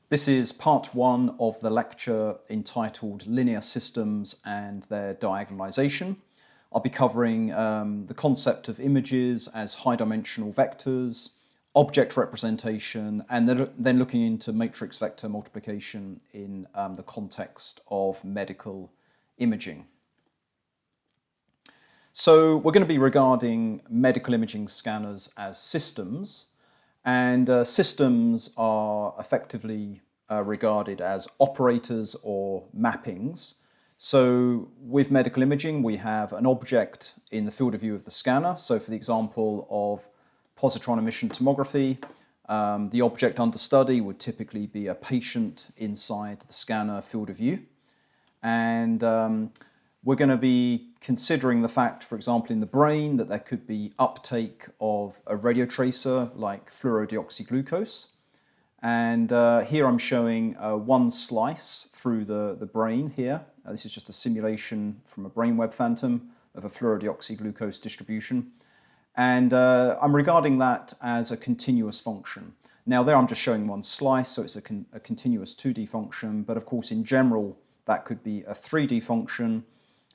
This is part one of the lecture entitled Linear Systems and Their Diagonalization. I'll be covering the concept of images as high-dimensional vectors, object representation, and then looking into matrix vector multiplication in the context of medical imaging. So we're going to be regarding medical imaging scanners as systems. And systems are effectively regarded as operators or mappings. So with medical imaging, we have an object in the field of view of the scanner. So for the example of positron emission tomography, the object under study would typically be a patient inside the scanner field of view. And we're going to be considering the fact, for example, in the brain, that there could be uptake of a radiotracer like fluorodeoxyglucose. And here I'm showing one slice through the brain here. This is just a simulation from a brainweb phantom of a fluorodeoxyglucose distribution. And I'm regarding that as a continuous function. Now there I'm just showing one slice, so it's a continuous 2D function. But of course, in general, that could be a 3D function.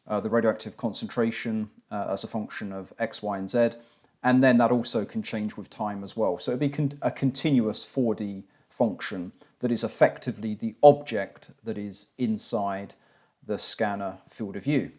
The radioactive concentration as a function of X, Y, and Z, and then that also can change with time as well. So it'd be a continuous 4D function that is effectively the object that is inside the scanner field of view.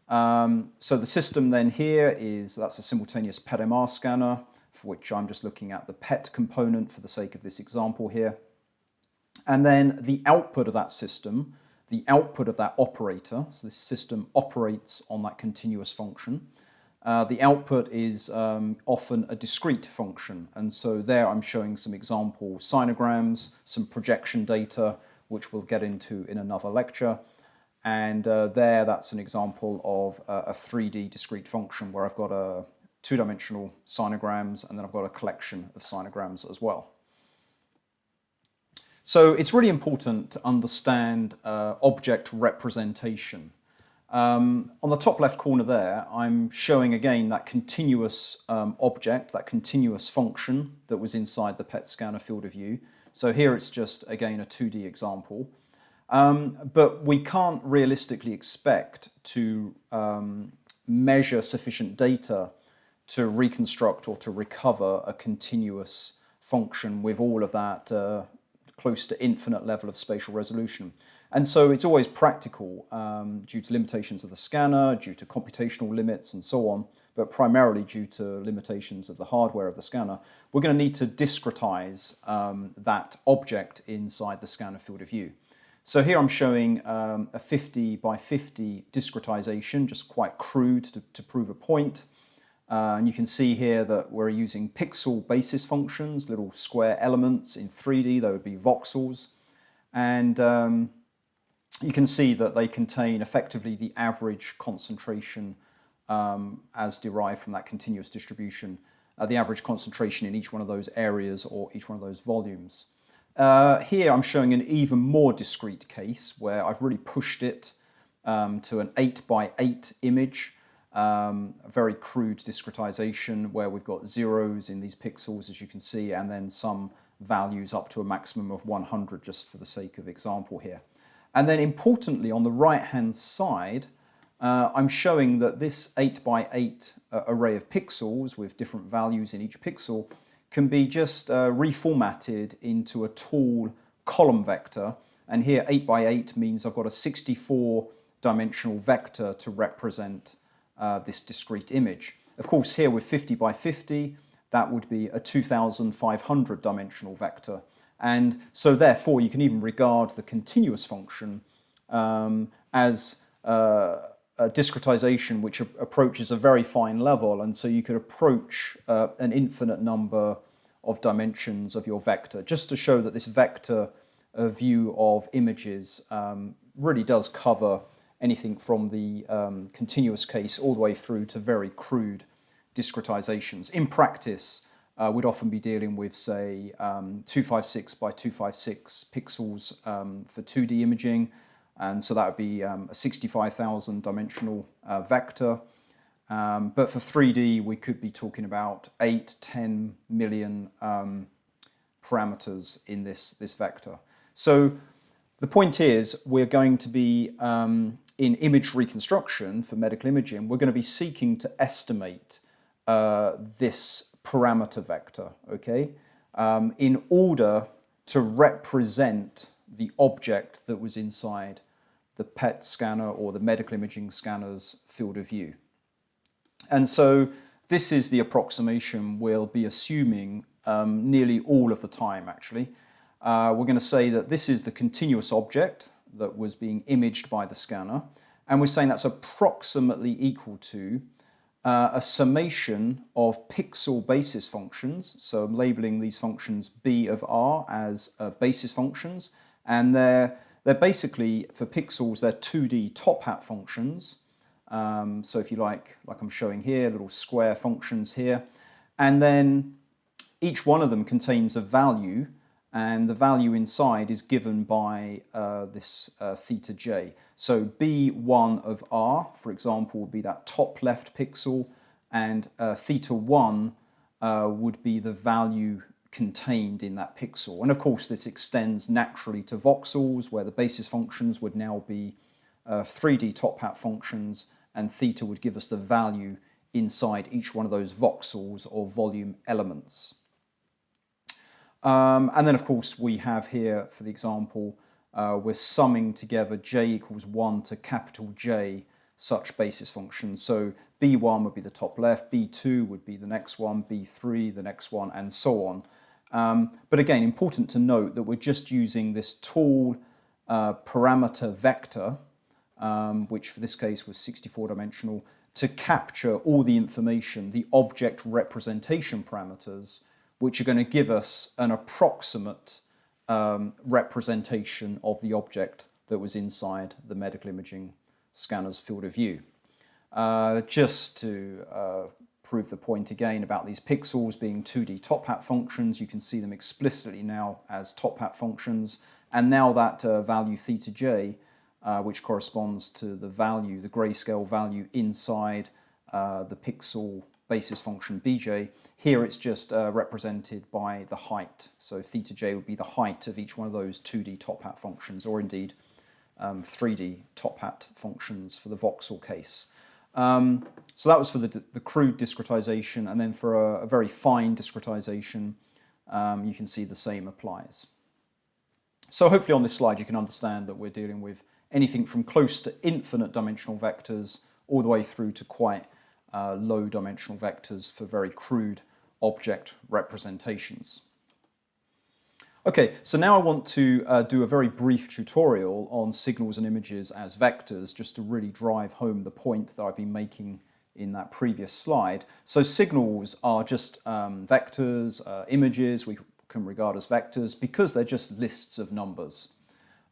So the system then here that's a simultaneous PET-MR scanner, for which I'm just looking at the PET component for the sake of this example here. And then the output of that system, the output of that operator, so this system operates on that continuous function. The output is often a discrete function, and so there I'm showing some example sinograms, some projection data, which we'll get into in another lecture. And there that's an example of a 3D discrete function where I've got a two-dimensional sinograms, and then I've got a collection of sinograms as well. So it's really important to understand object representation. On the top left corner there, I'm showing again that continuous object, that continuous function that was inside the PET scanner field of view. So here it's just, again, a 2D example. But we can't realistically expect to measure sufficient data to reconstruct or to recover a continuous function with all of that close to infinite level of spatial resolution. And so it's always practical due to limitations of the scanner, due to computational limits and so on, but primarily due to limitations of the hardware of the scanner. We're going to need to discretize that object inside the scanner field of view. So here I'm showing a 50 by 50 discretization, just quite crude to prove a point. And you can see here that we're using pixel basis functions, little square elements in 3D, they would be voxels. And you can see that they contain effectively the average concentration as derived from that continuous distribution, the average concentration in each one of those areas or each one of those volumes. Here I'm showing an even more discrete case where I've really pushed it to an 8 by 8 image. A very crude discretization where we've got zeros in these pixels, as you can see, and then some values up to a maximum of 100, just for the sake of example here. And then importantly, on the right-hand side, I'm showing that this 8 by 8 array of pixels with different values in each pixel can be just reformatted into a tall column vector. And here 8 by 8 means I've got a 64-dimensional vector to represent this discrete image. Of course, here with 50 by 50, that would be a 2,500 dimensional vector. And so therefore, you can even regard the continuous function as a discretization which approaches a very fine level. And so you could approach an infinite number of dimensions of your vector, just to show that this vector view of images really does cover anything from the continuous case all the way through to very crude discretizations. In practice, we'd often be dealing with, say, 256 by 256 pixels for 2D imaging, and so that would be a 65,000 dimensional vector. But for 3D, we could be talking about 8, 10 million parameters in this vector. So the point is we're going to be, in image reconstruction for medical imaging, we're going to be seeking to estimate this parameter vector, okay, in order to represent the object that was inside the PET scanner or the medical imaging scanner's field of view. And so this is the approximation we'll be assuming nearly all of the time, actually. We're going to say that this is the continuous object that was being imaged by the scanner, and we're saying that's approximately equal to a summation of pixel basis functions. So I'm labeling these functions B of R as basis functions, and they're basically, for pixels, they're 2D top hat functions. So if you like I'm showing here, little square functions here, and then each one of them contains a value, and the value inside is given by this theta j. So B1 of R, for example, would be that top left pixel, and theta 1 would be the value contained in that pixel. And of course this extends naturally to voxels, where the basis functions would now be 3D top hat functions, and theta would give us the value inside each one of those voxels or volume elements. And then of course we have here, for the example, we're summing together j equals 1 to capital J such basis functions. So B1 would be the top left, B2 would be the next one, B3 the next one, and so on. But again, important to note that we're just using this tall parameter vector, which for this case was 64-dimensional, to capture all the information, the object representation parameters, which are going to give us an approximate representation of the object that was inside the medical imaging scanner's field of view. Just to prove the point again about these pixels being 2D top hat functions, you can see them explicitly now as top hat functions, and now that value theta j, which corresponds to the value, the grayscale value inside the pixel basis function bj, here it's just represented by the height. So theta j would be the height of each one of those 2D top hat functions, or indeed 3D top hat functions for the voxel case. So that was for the crude discretization, and then for a very fine discretization, you can see the same applies. So hopefully on this slide you can understand that we're dealing with anything from close to infinite dimensional vectors all the way through to quite low dimensional vectors for very crude object representations. Okay, so now I want to do a very brief tutorial on signals and images as vectors, just to really drive home the point that I've been making in that previous slide. So signals are just vectors, images we can regard as vectors because they're just lists of numbers.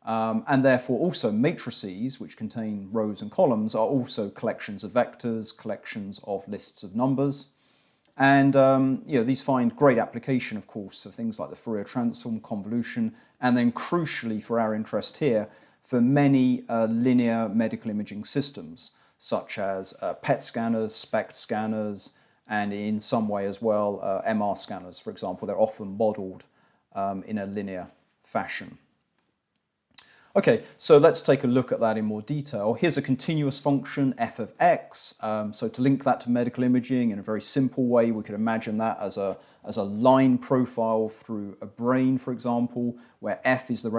And therefore also matrices, which contain rows and columns, are also collections of vectors, collections of lists of numbers. And these find great application, of course, for things like the Fourier transform, convolution, and then crucially for our interest here, for many linear medical imaging systems, such as PET scanners, SPECT scanners, and in some way as well MR scanners, for example. They're often modeled in a linear fashion. Okay, so let's take a look at that in more detail. Here's a continuous function, f of x. So to link that to medical imaging in a very simple way, we could imagine that as a line profile through a brain, for example, where f is the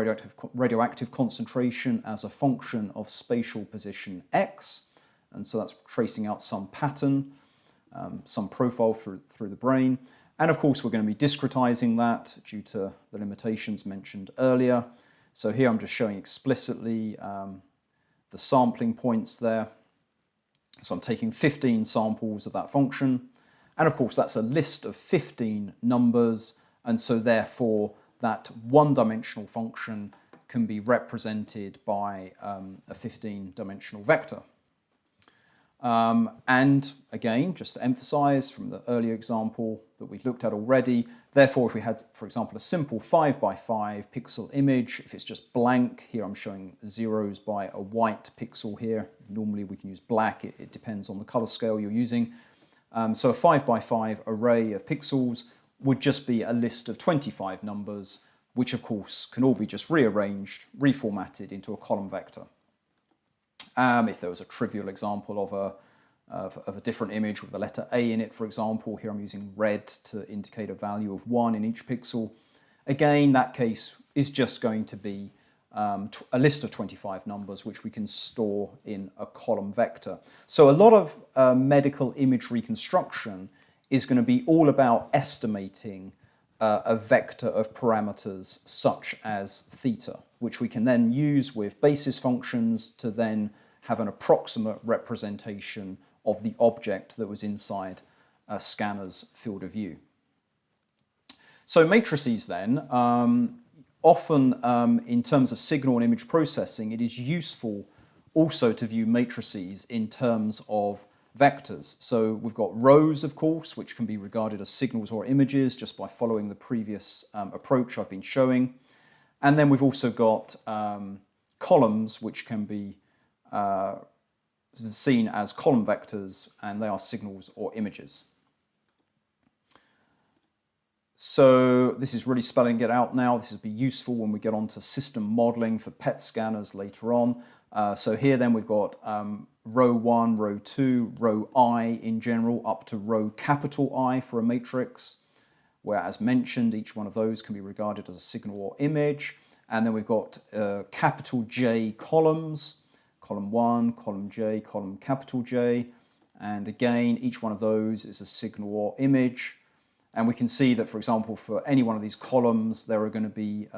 radioactive concentration as a function of spatial position x. And so that's tracing out some pattern, some profile through the brain. And of course, we're going to be discretizing that due to the limitations mentioned earlier. So here I'm just showing explicitly the sampling points there. So I'm taking 15 samples of that function. And of course, that's a list of 15 numbers. And so therefore, that one-dimensional function can be represented by a 15-dimensional vector. And again, just to emphasize from the earlier example that we've looked at already, therefore if we had, for example, a simple 5x5 pixel image, if it's just blank, here I'm showing zeros by a white pixel here. Normally we can use black, it depends on the color scale you're using. So a 5x5 array of pixels would just be a list of 25 numbers which of course can all be just rearranged, reformatted into a column vector. If there was a trivial example of a different image with the letter A in it, for example, here I'm using red to indicate a value of 1 in each pixel. Again, that case is just going to be a list of 25 numbers which we can store in a column vector. So a lot of medical image reconstruction is going to be all about estimating a vector of parameters such as theta, which we can then use with basis functions to then have an approximate representation of the object that was inside a scanner's field of view. So matrices then, often in terms of signal and image processing, it is useful also to view matrices in terms of vectors. So we've got rows, of course, which can be regarded as signals or images just by following the previous approach I've been showing. And then we've also got columns, which can be seen as column vectors, and they are signals or images. So this is really spelling it out now. This will be useful when we get onto system modeling for PET scanners later on. So here then we've got row 1, row 2, row I in general, up to row capital I for a matrix, where, as mentioned, each one of those can be regarded as a signal or image. And then we've got capital J columns, column 1, column J, column capital J. And again, each one of those is a signal or image. And we can see that, for example, for any one of these columns, there are going to be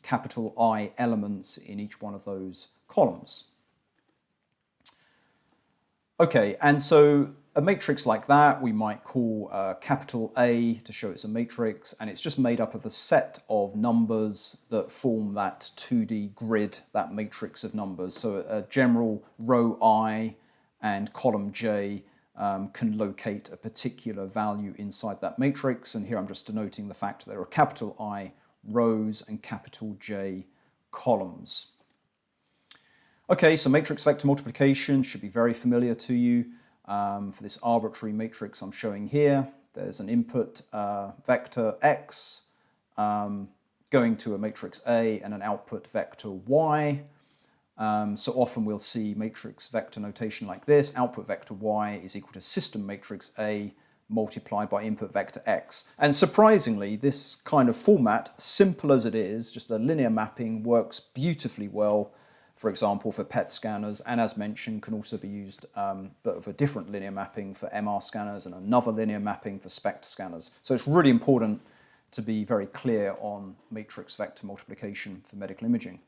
capital I elements in each one of those columns. Okay, and so a matrix like that we might call capital A to show it's a matrix, and it's just made up of the set of numbers that form that 2D grid, that matrix of numbers. So a general row I and column J can locate a particular value inside that matrix, and here I'm just denoting the fact that there are capital I rows and capital J columns. Okay, so matrix vector multiplication should be very familiar to you. For this arbitrary matrix I'm showing here, there's an input vector x going to a matrix A and an output vector y. So often we'll see matrix vector notation like this. Output vector y is equal to system matrix A multiplied by input vector x. And surprisingly, this kind of format, simple as it is, just a linear mapping, works beautifully well, for example, for PET scanners, and as mentioned, can also be used, but with a different linear mapping for MR scanners and another linear mapping for SPECT scanners. So it's really important to be very clear on matrix vector multiplication for medical imaging.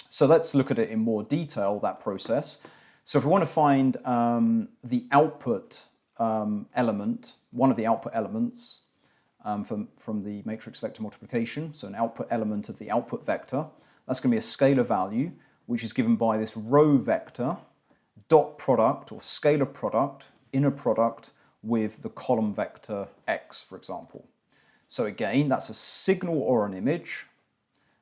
So let's look at it in more detail, that process. So if we want to find the output element, one of the output elements from the matrix vector multiplication, so an output element of the output vector, that's going to be a scalar value, which is given by this row vector, dot product or scalar product, inner product with the column vector x, for example. So again, that's a signal or an image,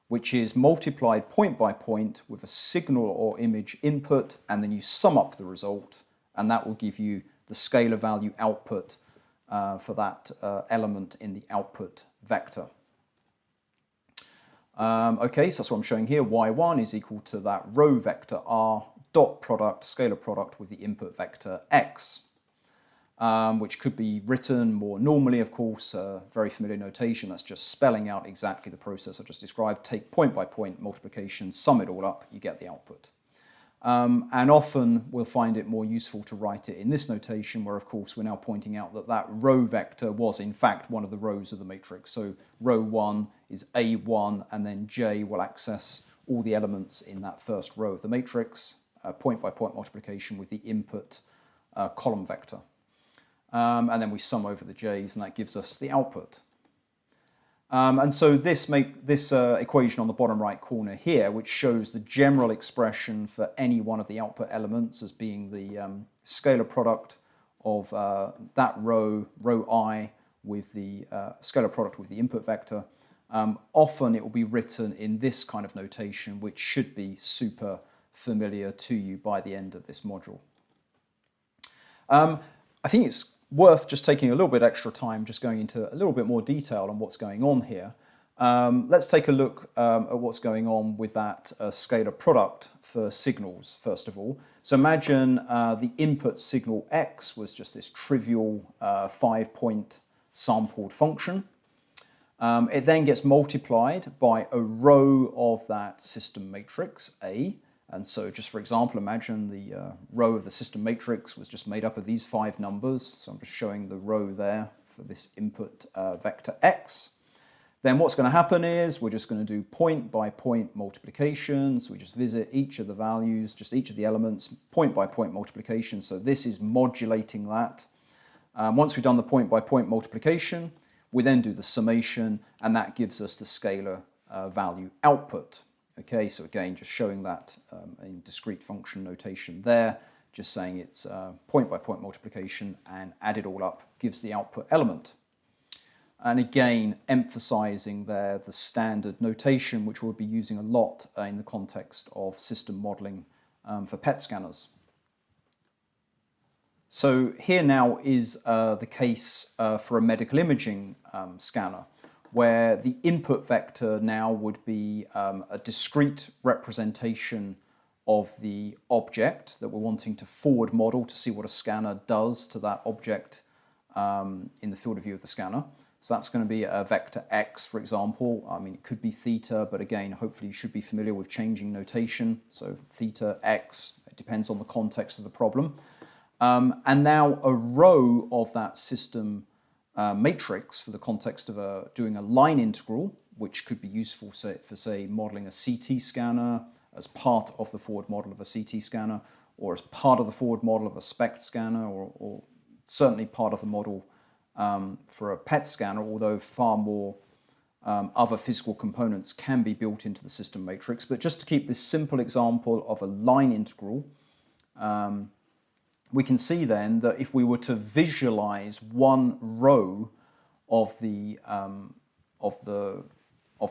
which is multiplied point by point with a signal or image input, and then you sum up the result, and that will give you the scalar value output for that element in the output vector. Okay, so that's what I'm showing here. y1 is equal to that row vector r dot product, scalar product with the input vector x. Which could be written more normally, of course, very familiar notation. That's just spelling out exactly the process I just described. Take point by point multiplication, sum it all up, you get the output. And often we'll find it more useful to write it in this notation, where of course we're now pointing out that that row vector was in fact one of the rows of the matrix. So row 1 is A1, and then J will access all the elements in that first row of the matrix, point by point multiplication with the input column vector. And then we sum over the J's, and that gives us the output. And so this equation on the bottom right corner here, which shows the general expression for any one of the output elements as being the scalar product of that row I, with the scalar product with the input vector. Often it will be written in this kind of notation, which should be super familiar to you by the end of this module. I think it's worth just taking a little bit extra time just going into a little bit more detail on what's going on here. Let's take a look at what's going on with that scalar product for signals, first of all. So imagine the input signal x was just this trivial 5-point sampled function. It then gets multiplied by a row of that system matrix A. And so just for example, imagine the row of the system matrix was just made up of these 5 numbers. So I'm just showing the row there for this input vector x. Then what's going to happen is we're just going to do point by point multiplication. So we just visit each of the values, just each of the elements, point by point multiplication. So this is modulating that. Once we've done the point by point multiplication, we then do the summation, and that gives us the scalar value output. Okay, so again, just showing that in discrete function notation there, just saying it's point by point multiplication and add it all up gives the output element. And again, emphasizing there the standard notation, which we'll be using a lot in the context of system modeling for PET scanners. So here now is the case for a medical imaging scanner, where the input vector now would be a discrete representation of the object that we're wanting to forward model to see what a scanner does to that object in the field of view of the scanner. So that's going to be a vector x, for example. I mean, it could be theta, but again, hopefully you should be familiar with changing notation. So theta, x, it depends on the context of the problem. And now a row of that system matrix for the context of doing a line integral, which could be useful for, say, modeling a CT scanner as part of the forward model of a CT scanner, or as part of the forward model of a SPECT scanner, or certainly part of the model for a PET scanner, although far more other physical components can be built into the system matrix. But just to keep this simple example of a line integral, we can see then that if we were to visualize one row of the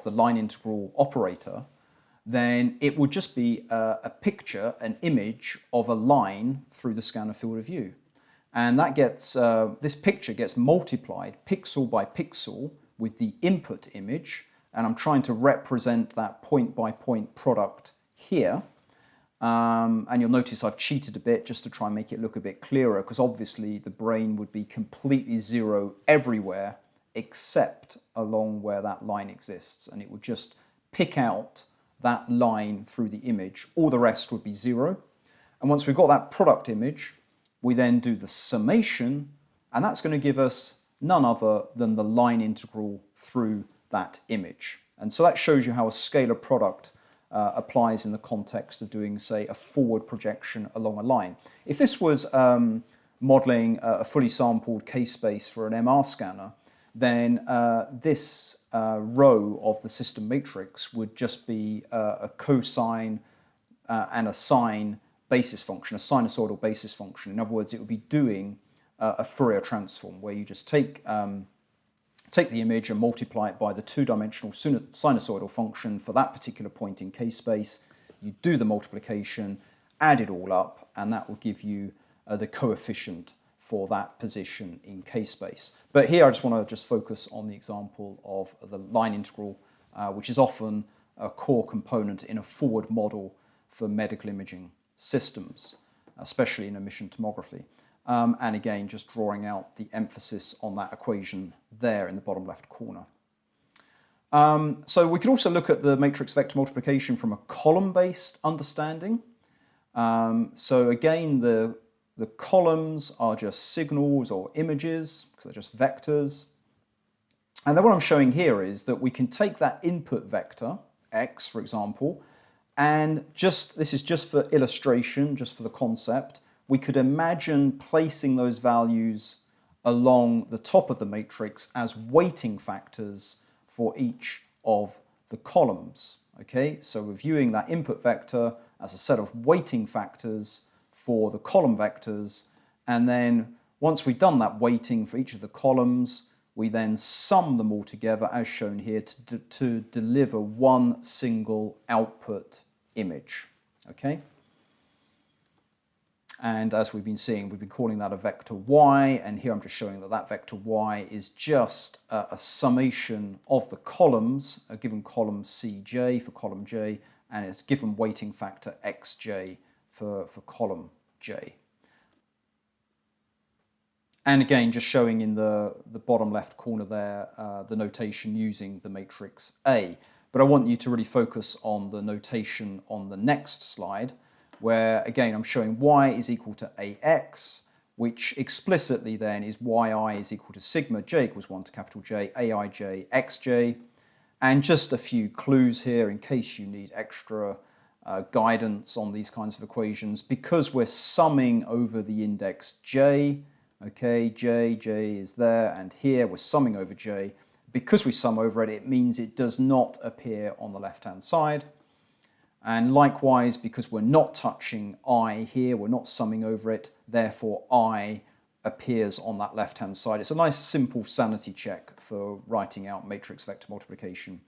line integral operator, then it would just be a picture, an image of a line through the scanner field of view. And that gets, this picture gets multiplied pixel by pixel with the input image, and I'm trying to represent that point by point product here. And you'll notice I've cheated a bit just to try and make it look a bit clearer, because obviously the brain would be completely zero everywhere except along where that line exists, and it would just pick out that line through the image. All the rest would be zero. And once we've got that product image, we then do the summation, and that's going to give us none other than the line integral through that image. And so that shows you how a scalar product applies in the context of doing, say, a forward projection along a line. If this was modeling a fully sampled case space for an MR scanner, then this row of the system matrix would just be a cosine and a sine basis function, a sinusoidal basis function. In other words, it would be doing a Fourier transform, where you just take the image and multiply it by the two-dimensional sinusoidal function for that particular point in case space. You do the multiplication, add it all up, and that will give you the coefficient for that position in case space. But here I just want to focus on the example of the line integral, which is often a core component in a forward model for medical imaging systems, especially in emission tomography. And again, just drawing out the emphasis on that equation there in the bottom left corner. So we could also look at the matrix vector multiplication from a column-based understanding. So again, the columns are just signals or images, because they're just vectors. And then what I'm showing here is that we can take that input vector, x for example, and this is just for illustration, just for the concept, we could imagine placing those values along the top of the matrix as weighting factors for each of the columns. Okay, so we're viewing that input vector as a set of weighting factors for the column vectors, and then once we've done that weighting for each of the columns, we then sum them all together as shown here to deliver one single output image. Okay. And as we've been seeing, we've been calling that a vector y, and here I'm just showing that that vector y is just a summation of the columns, a given column Cj for column j, and it's given weighting factor xj for column j. And again, just showing in the bottom left corner there, the notation using the matrix A. But I want you to really focus on the notation on the next slide, where again I'm showing y is equal to ax, which explicitly then is yi is equal to sigma j equals 1 to capital J, aij, xj. And just a few clues here in case you need extra guidance on these kinds of equations. Because we're summing over the index j, okay, j is there, and here we're summing over j. Because we sum over it, it means it does not appear on the left-hand side. And likewise, because we're not touching I here, we're not summing over it, therefore I appears on that left-hand side. It's a nice simple sanity check for writing out matrix vector multiplication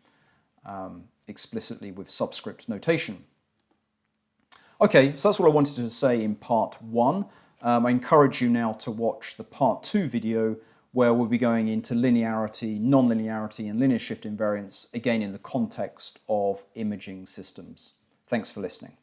explicitly with subscript notation. Okay, so that's what I wanted to say in part 1. I encourage you now to watch the part 2 video where we'll be going into linearity, nonlinearity, and linear shift invariance, again in the context of imaging systems. Thanks for listening.